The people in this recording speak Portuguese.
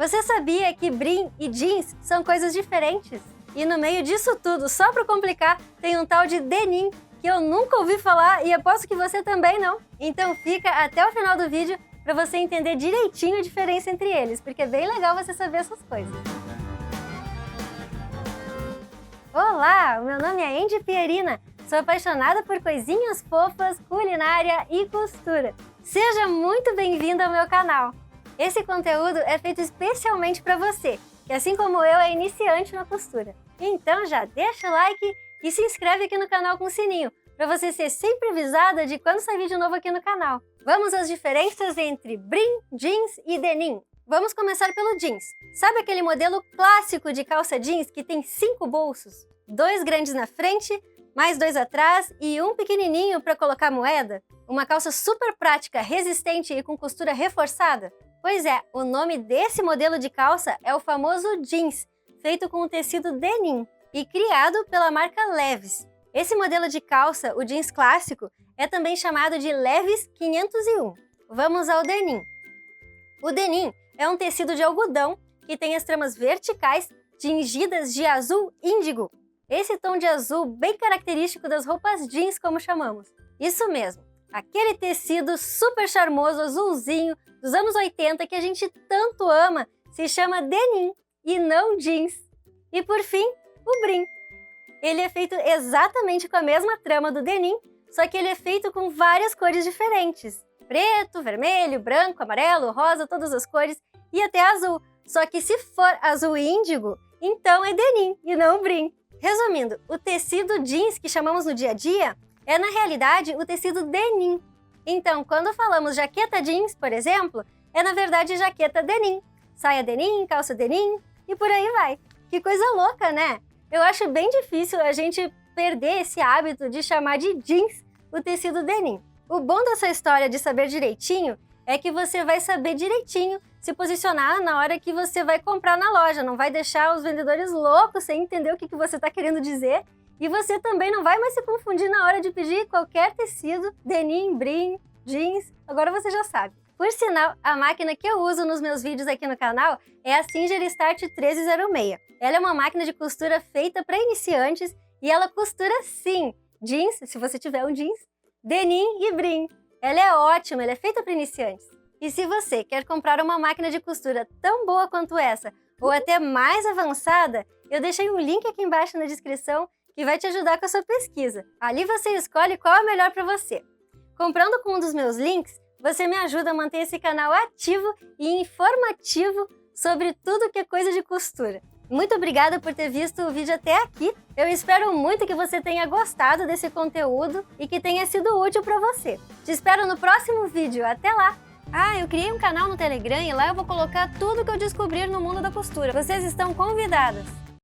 Você sabia que brim e jeans são coisas diferentes? E no meio disso tudo, só para complicar, tem um tal de denim, que eu nunca ouvi falar e aposto que você também não. Então fica até o final do vídeo para você entender direitinho a diferença entre eles, porque é bem legal você saber essas coisas. Olá, o meu nome é Andy Pierina, sou apaixonada por coisinhas fofas, culinária e costura. Seja muito bem-vindo ao meu canal. Esse conteúdo é feito especialmente para você, que assim como eu é iniciante na costura. Então já deixa o like e se inscreve aqui no canal com o sininho, para você ser sempre avisada de quando sair vídeo novo aqui no canal. Vamos às diferenças entre brim, jeans e denim. Vamos começar pelo jeans. Sabe aquele modelo clássico de calça jeans que tem 5 bolsos? 2 grandes na frente, mais 2 atrás e um pequenininho para colocar moeda? Uma calça super prática, resistente e com costura reforçada? Pois é, o nome desse modelo de calça é o famoso jeans, feito com o tecido denim e criado pela marca Levi's. Esse modelo de calça, o jeans clássico, é também chamado de Levi's 501. Vamos ao denim. O denim é um tecido de algodão que tem as tramas verticais tingidas de azul índigo. Esse tom de azul bem característico das roupas jeans, como chamamos. Isso mesmo, aquele tecido super charmoso azulzinho dos anos 80 que a gente tanto ama se chama denim e não jeans. E por fim, o brim. Ele é feito exatamente com a mesma trama do denim, só que ele é feito com várias cores diferentes. Preto, vermelho, branco, amarelo, rosa, todas as cores e até azul. Só que se for azul índigo, então é denim e não brim. Resumindo, o tecido jeans que chamamos no dia a dia é na realidade o tecido denim. Então, quando falamos jaqueta jeans, por exemplo, é na verdade jaqueta denim, saia denim, calça denim e por aí vai. Que coisa louca, né? Eu acho bem difícil a gente perder esse hábito de chamar de jeans o tecido denim. O bom dessa história de saber direitinho é que você vai saber direitinho se posicionar na hora que você vai comprar na loja, não vai deixar os vendedores loucos sem entender o que você está querendo dizer. E você também não vai mais se confundir na hora de pedir qualquer tecido, denim, brim, jeans, agora você já sabe. Por sinal, a máquina que eu uso nos meus vídeos aqui no canal é a Singer Start 1306. Ela é uma máquina de costura feita para iniciantes e ela costura sim, jeans, se você tiver um jeans, denim e brim. Ela é ótima, ela é feita para iniciantes. E se você quer comprar uma máquina de costura tão boa quanto essa, ou até mais avançada, eu deixei um link aqui embaixo na descrição que vai te ajudar com a sua pesquisa. Ali você escolhe qual é o melhor para você. Comprando com um dos meus links, você me ajuda a manter esse canal ativo e informativo sobre tudo que é coisa de costura. Muito obrigada por ter visto o vídeo até aqui. Eu espero muito que você tenha gostado desse conteúdo e que tenha sido útil para você. Te espero no próximo vídeo. Até lá! Ah, eu criei um canal no Telegram e lá eu vou colocar tudo que eu descobrir no mundo da costura. Vocês estão convidadas!